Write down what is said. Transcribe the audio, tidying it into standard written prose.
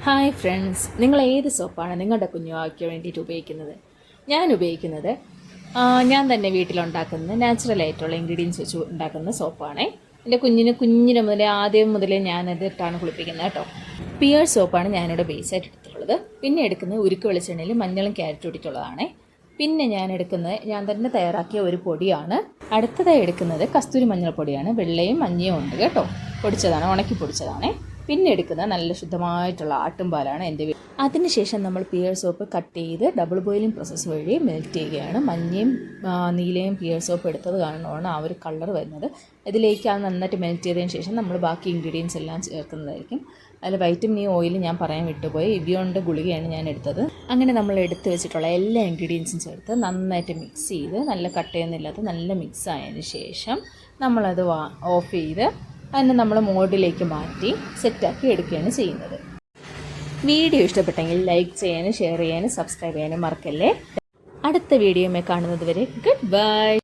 Hi friends, നിങ്ങൾ ഏത് സോപ്പാണ് നിങ്ങളുടെ കുഞ്ഞുവാവയ്ക്ക് വേണ്ടിയിട്ട് ഉപയോഗിക്കുന്നത്? ഞാൻ ഉപയോഗിക്കുന്നത് ഞാൻ തന്നെ വീട്ടിലുണ്ടാക്കുന്ന നാച്ചുറലായിട്ടുള്ള ഇൻഗ്രീഡിയൻസ് വെച്ച് ഉണ്ടാക്കുന്ന സോപ്പാണ്. എൻ്റെ കുഞ്ഞിന് ആദ്യം മുതലേ ഞാനത് ഇട്ടാണ് കുളിപ്പിക്കുന്നത് കേട്ടോ. പിയർ സോപ്പാണ് ഞാനിവിടെ ബേസായിട്ട് എടുത്തിട്ടുള്ളത്. പിന്നെ എടുക്കുന്നത് ഉരുക്ക് വെളിച്ചെണ്ണയിൽ മഞ്ഞളും ക്യാരറ്റും ഇട്ടിട്ടുള്ളതാണ്. പിന്നെ ഞാൻ തന്നെ തയ്യാറാക്കിയ ഒരു പൊടിയാണ്. അടുത്തതായി എടുക്കുന്നത് കസ്തൂരി മഞ്ഞൾ പൊടിയാണ്. വെള്ളയും മഞ്ഞയും ഉണ്ട് കേട്ടോ, പൊടിച്ചതാണ്, ഉണക്കി പൊടിച്ചതാണ്. പിന്നെ എടുക്കുന്നത് നല്ല ശുദ്ധമായിട്ടുള്ള ആട്ടുംപാലാണ് എൻ്റെ വീട്ടിൽ. അതിനുശേഷം നമ്മൾ പിയർ സോപ്പ് കട്ട് ചെയ്ത് ഡബിൾ ബോയിലിംഗ് പ്രോസസ്സ് വഴി മെൽറ്റ് ചെയ്യുകയാണ്. മഞ്ഞയും നീലയും പിയർ സോപ്പ് എടുത്തത് കാരണമാണ് ആ ഒരു കളർ വരുന്നത്. ഇതിലേക്ക് അത് നന്നായിട്ട് മെൽറ്റ് ചെയ്തതിന് ശേഷം നമ്മൾ ബാക്കി ഇൻഗ്രീഡിയൻസ് എല്ലാം ചേർക്കുന്നതായിരിക്കും. അതിൽ വൈറ്റമിൻ ഇ ഓയിൽ ഞാൻ പറയാൻ വിട്ടുപോയി. ഇവിയോണിൻ്റെ ഗുളികയാണ് ഞാൻ എടുത്തത്. അങ്ങനെ നമ്മൾ എടുത്ത് വെച്ചിട്ടുള്ള എല്ലാ ഇൻഗ്രീഡിയൻസും ചേർത്ത് നന്നായിട്ട് മിക്സ് ചെയ്ത് നല്ല കട്ടയൊന്നുമില്ലാത്ത നല്ല മിക്സ് ആയതിന് ശേഷം നമ്മളത് ഓഫ് ചെയ്ത് അതിനെ നമ്മൾ മോഡിലേക്ക് മാറ്റി സെറ്റാക്കി എടുക്കുകയാണ് ചെയ്യുന്നത്. വീഡിയോ ഇഷ്ടപ്പെട്ടെങ്കിൽ ലൈക്ക് ചെയ്യാനും ഷെയർ ചെയ്യാനും സബ്സ്ക്രൈബ് ചെയ്യാനും മറക്കല്ലേ. അടുത്ത വീഡിയോയുമായി കാണുന്നത് വരെ ഗുഡ് ബൈ.